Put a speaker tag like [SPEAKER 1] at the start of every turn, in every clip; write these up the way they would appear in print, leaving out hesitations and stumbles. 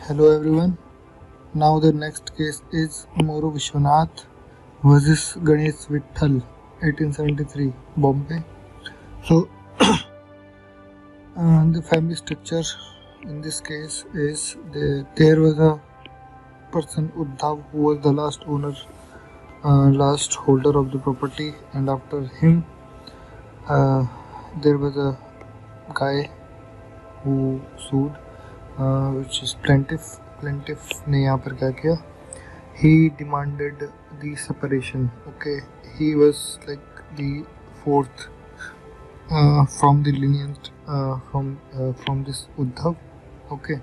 [SPEAKER 1] Hello everyone. Now the next case is Moro Vishwanath versus Ganesh Vittal, 1873, Bombay. So the family structure in this case is there was a person Uddhav who was the last owner, last holder of the property, and after him there was a guy who sued, which is plaintiff. Plaintiff ने यहाँ पर क्या किया? He demanded the separation. Okay, he was like the fourth from the lineage from this Uddhav. Okay,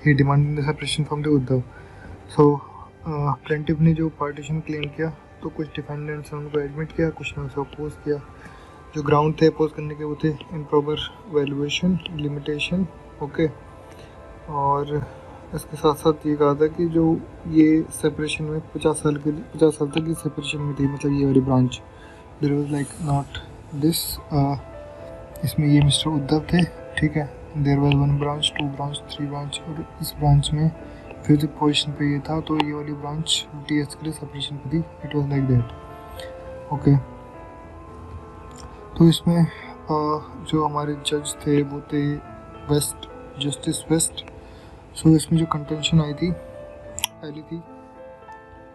[SPEAKER 1] he demanded the separation from the Uddhav. So plaintiff ने जो partition claim किया, तो कुछ defendants ने उनको admit किया, कुछ ने उसे oppose किया. जो ground थे oppose करने के वो थे improper valuation, limitation. Okay, और इसके साथ साथ ये कहा था कि जो ये सेपरेशन में 50 साल तक ये सेपरेशन में थी, मतलब ये वाली branch there was like not this. इसमें ये मिस्टर उद्धव थे, ठीक है. There was 1 branch, 2 branch, 3 branch, और इस ब्रांच में फिफ्थ पोजीशन पे ये था, तो ये वाली ब्रांच 50 ईयर्स के लिए सेपरेशन पे थी. It was like that. Okay, तो इसमें जो हमारे जज थे वो थे वेस्ट, जस्टिस वेस्ट. सो इसमें जो कंटेंशन आई थी पहली थी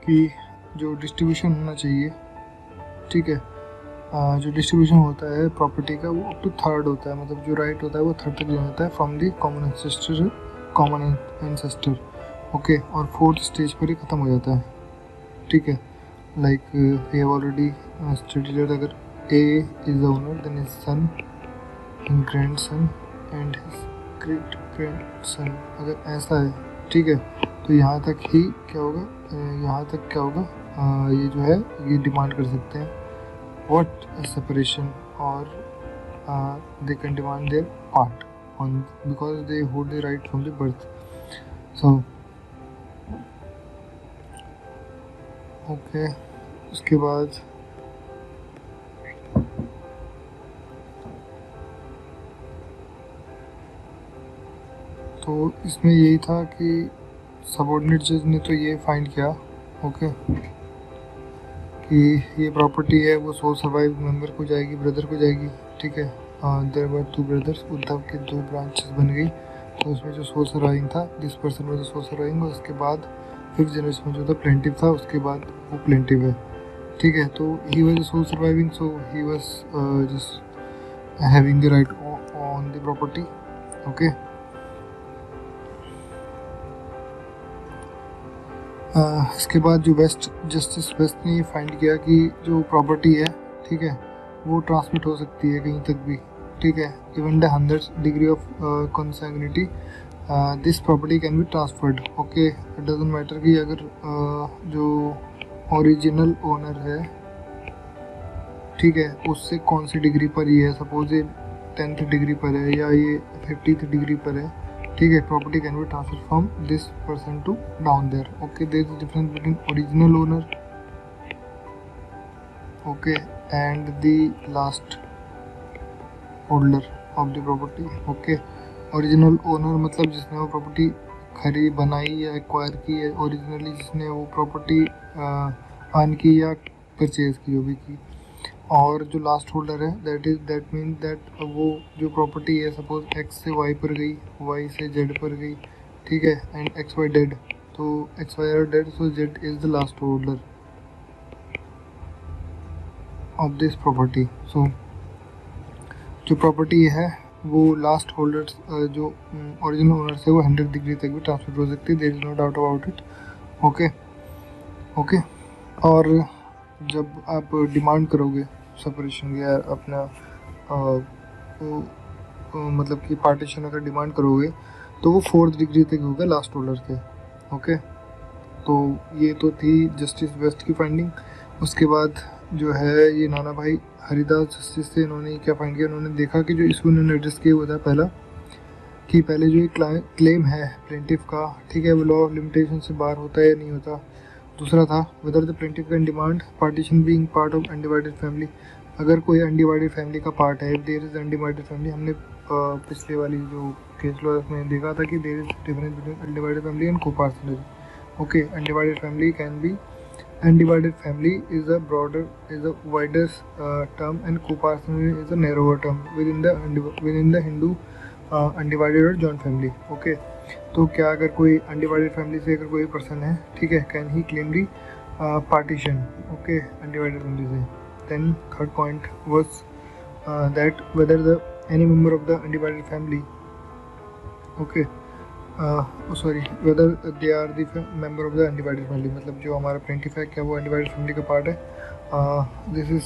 [SPEAKER 1] कि जो डिस्ट्रीब्यूशन होना चाहिए, ठीक है, जो डिस्ट्रीब्यूशन होता है प्रॉपर्टी का वो अप टू थर्ड होता है, मतलब जो राइट होता है वो थर्ड तक जाता है from the common ancestor. Okay, और फोर्थ स्टेज पर ही ख़त्म हो जाता है, ठीक है. Like we have already studied, अगर A is the owner then his son and grandson and his great grandson, अगर ऐसा है, ठीक है, तो यहाँ तक ही क्या होगा, यहाँ तक क्या होगा, ये जो है ये डिमांड कर सकते हैं व्हाट सेपरेशन, और दे can demand there part on because they hold the right from the birth. So okay, उसके बाद तो इसमें यही था कि सबऑर्डिनेट जज ने तो ये फाइंड किया, ओके, कि ये प्रॉपर्टी है वो सोल सर्वाइव मेंबर को जाएगी, ब्रदर को जाएगी, ठीक है. देयर वर 2 ब्रदर्स, उद्धव के 2 ब्रांचेस बन गई, तो उसमें जो सोल सर्वाइविंग था this person was sole surviving, और उसके बाद 5th जनरेशन में जो था प्लेंटिव था, उसके बाद वो प्लेंटिव है, ठीक है. तो he was sole surviving, so he was just having the right on the property. Okay, इसके बाद जो वेस्ट, जस्टिस वेस्ट ने ये फाइंड किया कि जो प्रॉपर्टी है, ठीक है, वो ट्रांसमिट हो सकती है कहीं तक भी, ठीक है. Even the 100 degree of consanguinity this property can be transferred. Okay, it doesn't matter कि अगर जो ओरिजिनल ओनर है, ठीक है, उससे कौन सी डिग्री पर ही है, सपोज ये 10th डिग्री पर है या ये 50th डिग्री पर है, ठीक है. Property can be transfer from this person to down there. Okay, there is difference between original owner, okay, and the last holder of the property. Okay, original owner मतलब जिसने वो प्रॉपर्टी खरीद बनाई या एक्वायर की है, ओरिजिनली जिसने वो प्रॉपर्टी अर्न की या परचेज की, जो भी की. और जो लास्ट होल्डर है दैट मीन दैट वो जो प्रॉपर्टी है सपोज एक्स से वाई पर गई, वाई से जेड पर गई, ठीक है, एंड एक्स वाई डेड, तो X Y are dead, so Z is the last holder of this property. So जो प्रॉपर्टी है वो लास्ट होल्डर जो ओरिजिनल ओनर से वो 100 डिग्री तक भी ट्रांसफर हो सकती है, there is no doubt about it. Okay, okay, और जब आप डिमांड करोगे सेपरेशन या अपना मतलब कि पार्टीशन अगर डिमांड करोगे तो वो 4th डिग्री तक होगा लास्ट होल्डर से. ओके, तो ये तो थी जस्टिस वेस्ट की फाइंडिंग. उसके बाद जो है ये नाना भाई हरिदास जस्टिस थे, इन्होंने क्या फाइंड किया, इन्होंने देखा कि जो इशू इन्होंने एड्रेस किया हुआ था पहला, कि पहले जो ये क्लेम है प्लेंटिफ का, ठीक है, वो लॉ ऑफ लिमिटेशन से बाहर होता है या नहीं होता. दूसरा था whether the plaintiff can demand partition being part of undivided family, अगर कोई अनडिवाइडेड फैमिली का पार्ट है, देयर इज अनडिवाइडेड फैमिली. हमने पिछले वाली जो केस लॉ में देखा था कि there is difference between undivided family and coparcenary. Okay, undivided family can be undivided family is a wider term and coparcenary is a narrower term within the Hindu undivided और joint family. Okay, तो क्या अगर कोई undivided family से अगर कोई person है, ठीक है, can he claim the partition. Okay, undivided family से. Then third point was that whether the any member of the undivided family, okay, sorry, whether they are the member of the undivided family, मतलब जो हमारा plaintiff है क्या वो undivided family का part है. This is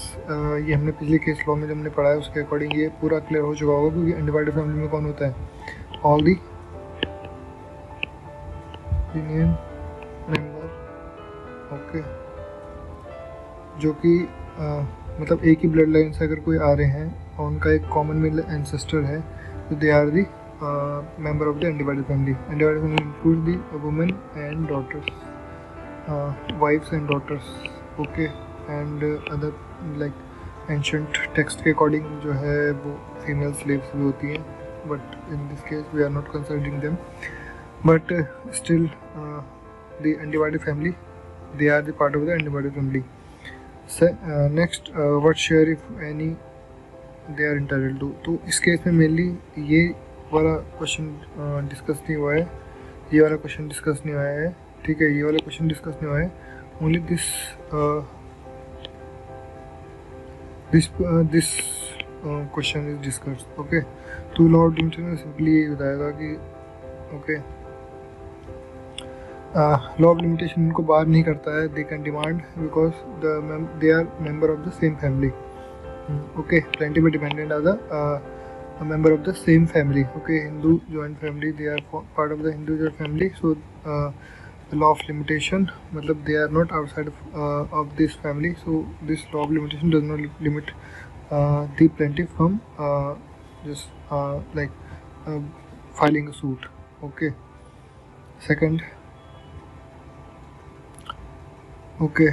[SPEAKER 1] ये हमने पिछले केस लॉ में जब हमने पढ़ा है उसके अकॉर्डिंग ये पूरा क्लियर हो चुका होगा, क्योंकि अनडिवाइडेड फैमिली में कौन होता है, all the union member, okay, जो कि मतलब एक ही ब्लड लाइन से अगर कोई आ रहे हैं और उनका एक कॉमन मिल एंसेस्टर है, तो they are the member of the undivided family. Undivided family includes the women and daughters, wives and daughters, okay, and other like ancient text के according जो है वो female slaves भी होती हैं, but in this case we are not considering them, but still the undivided family, they are the part of the undivided family. So, next, what share if any they are entitled to. तो इस case में mainly ये वाला question discuss नहीं हुआ है, ये वाला क्वेश्चन डिस्कस नहीं हुआ है, ठीक है, ये वाला क्वेश्चन डिस्कस नहीं हुआ है. Only this question is discussed. Okay, तो लॉ ऑफ डिमिशन में सिंपली ये बताएगा कि ओके, लॉ ऑफ लिमिटेशन इनको बाहर नहीं करता है, they can demand because they are member of the same family. Okay, plenty में dependent are the a member of the same family. Okay, Hindu joint family, they are part of the Hindu joint family, so the law of limitation, matlab they are not outside of this family, so this law of limitation does not limit the plaintiff from just filing a suit. Okay, second, okay,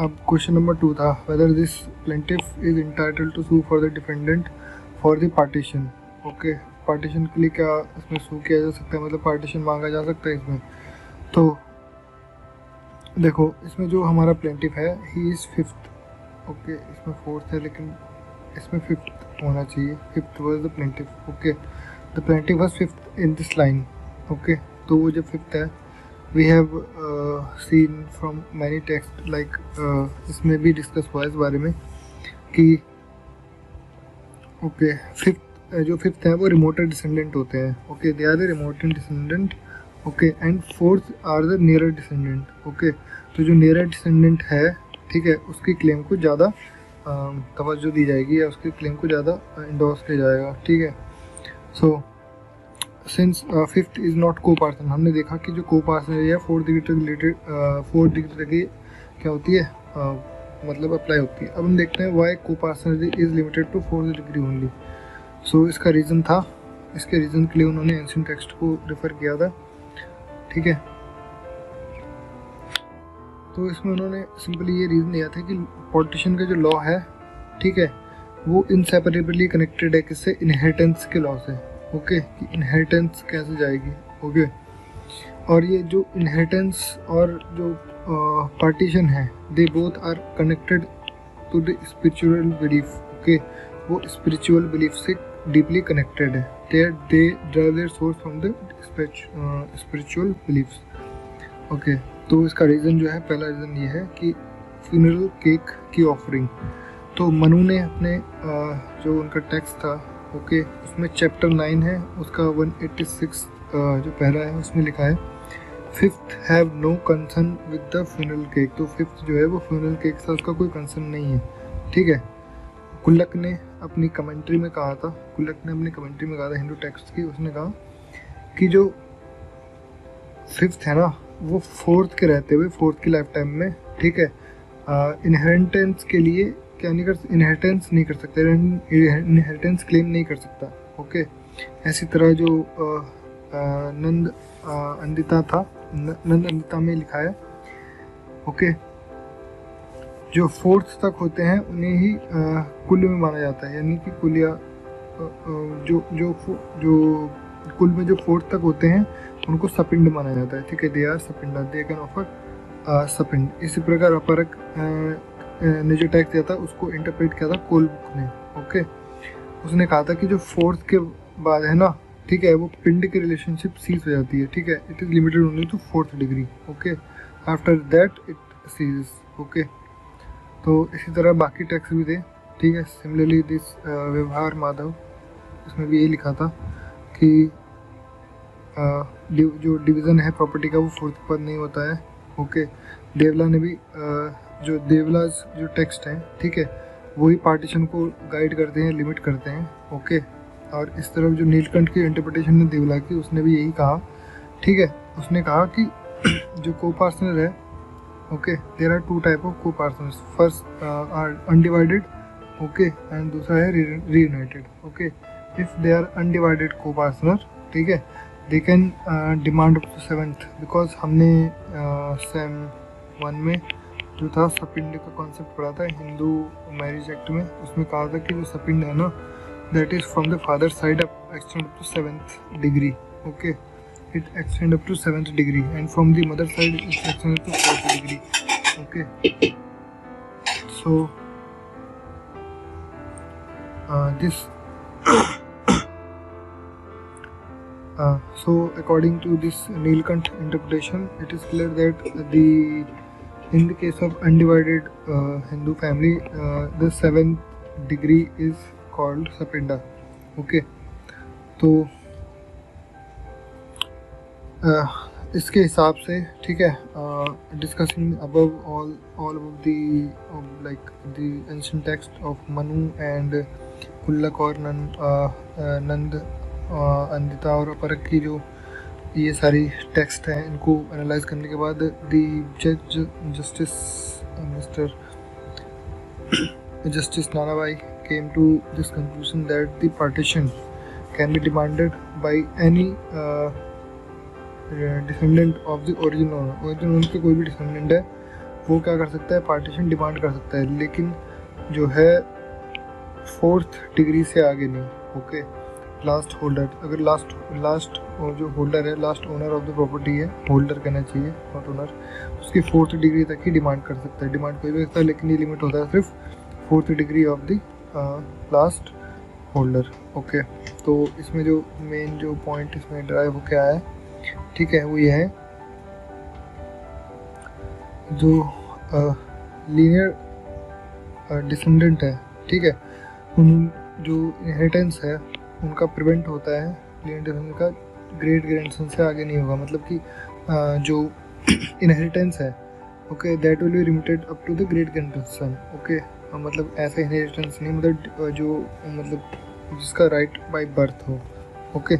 [SPEAKER 1] अब question number 2 था whether this plaintiff is entitled to sue for the defendant for the partition. Okay, partition के लिए क्या इसमें सू किया जा सकता है, मतलब पार्टीशन मांगा जा सकता है इसमें. तो देखो, इसमें जो हमारा प्लेंटिफ है ही इज़ फिफ्थ. ओके, इसमें फोर्थ है लेकिन इसमें फिफ्थ होना चाहिए. Fifth was the plaintiff. Okay, the plaintiff was fifth in this line. Okay, तो वो जो फिफ्थ है we have seen from many text, like इसमें भी डिस्कस हुआ है इस बारे में कि ओके, फिफ्थ है वो रिमोटर डिसेंडेंट होते हैं. Okay, they are the remoter descendant. Okay, and fourth are the near descendant. Okay, तो जो नियर डिसेंडेंट है, ठीक है, उसकी क्लेम को ज़्यादा तवज्जो दी जाएगी या उसकी क्लेम को ज़्यादा इंडोर्स किया जाएगा. ठीक है, so since fifth is not को पार्सन, हमने देखा कि जो को पार्सन है फोर्थ डिग्री तक रिलेटेड, फोर्थ डिग्री तक क्या होती है, मतलब अप्लाई होती है. अब हम देखते हैं वाई को parcenary is limited to fourth degree only. So इसका रीज़न था, इसके रीज़न के लिए उन्होंने एंशिएंट टेक्स्ट को रेफर किया था. ठीक है, तो इसमें उन्होंने सिंपली ये रीज़न दिया था कि पार्टीशन का जो लॉ है, ठीक है, वो इनसेपरेबली कनेक्टेड है किससे, इनहेरिटेंस के लॉ से. ओके, कि इनहेरिटेंस कैसे जाएगी. ओके, और ये जो इनहेरिटेंस और जो पार्टीशन है, they both are connected to the spiritual belief. Okay, वो स्पिरिचुअल बिलीफ से डीपली कनेक्टेड है. They drive their source from the spiritual beliefs. Okay, तो इसका रीज़न जो है, पहला रीज़न ये है कि फ्यूनरल केक की ऑफरिंग. तो मनु ने अपने जो उनका टेक्स्ट था, ओके, उसमें चैप्टर 9 है, उसका 186 जो पहला है उसमें लिखा है fifth have no concern with the funeral cake. तो फिफ्थ जो है वो फ्यूनरल केक से उसका कोई कंसर्न नहीं है. ठीक है, कुल्लक ने अपनी कमेंट्री में कहा था, हिंदू टेक्स्ट की, उसने कहा कि जो फिफ्थ है ना वो फोर्थ के रहते हुए, फोर्थ की लाइफ टाइम में, ठीक है, इनहेरिटेंस के लिए क्या नहीं कर, इनहेरिटेंस नहीं कर सकता, इनहेरिटेंस क्लेम नहीं कर सकता. ओके, ऐसी तरह जो नंद अंदिता था, नंद अंदिता में लिखा है. ओके, जो फोर्थ तक होते हैं उन्हें ही कुल्य में माना जाता है, यानी कि कुलिया जो जो जो कुल में जो फोर्थ तक होते हैं उनको सपिंड माना जाता है, ठीक है। They are sapinda, they can offer sapind. इसी प्रकार अपरक ने जो टेक्स्ट दिया था उसको इंटरप्रेट किया था कोलब्रुक ने, ओके। उसने कहा था कि जो फोर्थ के बाद है ना, ठीक है, वो पिंड की रिलेशनशिप सीज हो जाती है, ठीक है। It is limited only to fourth degree, okay. After that it cease, okay. तो इसी तरह बाकी टेक्स्ट भी थे, ठीक है। सिमिलरली दिस व्यवहार माधव, उसमें भी यही लिखा था कि जो डिवीज़न है प्रॉपर्टी का वो फोर्थ पर नहीं होता है, ओके। देवला ने भी जो देवलाज जो टेक्स्ट हैं, ठीक है, वही पार्टीशन को गाइड करते हैं, लिमिट करते हैं, ओके। और इस तरफ जो नीलकंठ की इंटरप्रिटेशन है देवला की, उसने भी यही कहा, ठीक है। उसने कहा कि जो को पार्टनर है, okay, there are two type of co partners, first are undivided, okay, and दूसरा है reunited, okay. If they are undivided co partner, ठीक है, they can demand up to 7th, because हमने सेम 1 में जो था सपिंड का कॉन्सेप्ट पढ़ा था हिंदू मैरिज एक्ट में, उसमें कहा था कि जो सपिंड है ना, that is from the father side up extend up to 7th degree, okay. It extend up to 7th degree and from the mother side it extend up to 4th degree, okay. So this so according to this Neelkanth interpretation, it is clear that in the case of undivided Hindu family, the 7th degree is called sapinda, okay। तो इसके हिसाब से, ठीक है, discussing above all above the like the ancient text of Manu and Kulluka और नंद अंदिता और अपरक की जो ये सारी टेक्स्ट हैं, इनको एनालाइज करने के बाद justice Nanabhai came to this conclusion that the partition can be demanded by any descendant of the original owner के कोई भी डिसेंडेंट है वो क्या कर सकता है, पार्टीशन डिमांड कर सकता है, लेकिन जो है 4th डिग्री से आगे नहीं, ओके। लास्ट होल्डर, अगर लास्ट जो होल्डर है, last owner of the property है, होल्डर कहना चाहिए नॉट ओनर, उसकी 4th डिग्री तक ही डिमांड कर सकता है। डिमांड कोई भी सकता है, लेकिन ये लिमिट होता है सिर्फ 4th degree of the last holder, okay. तो इसमें जो मेन जो पॉइंट इसमें ड्राइव हो के आया है, ठीक है, वो ये है जो लीनियर डिसेंडेंट है, ठीक है, उन जो इनहेरिटेंस है उनका प्रिवेंट होता है, लीनियर डिसेंडेंट का ग्रेट ग्रैंडसन से आगे नहीं होगा, मतलब कि जो इनहेरिटेंस है, okay, that will be limited up to the great grandson, okay. मतलब ऐसा इनहेरिटेंस नहीं, मतलब जो मतलब जिसका राइट बाय बर्थ हो, okay.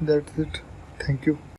[SPEAKER 1] That's it. Thank you.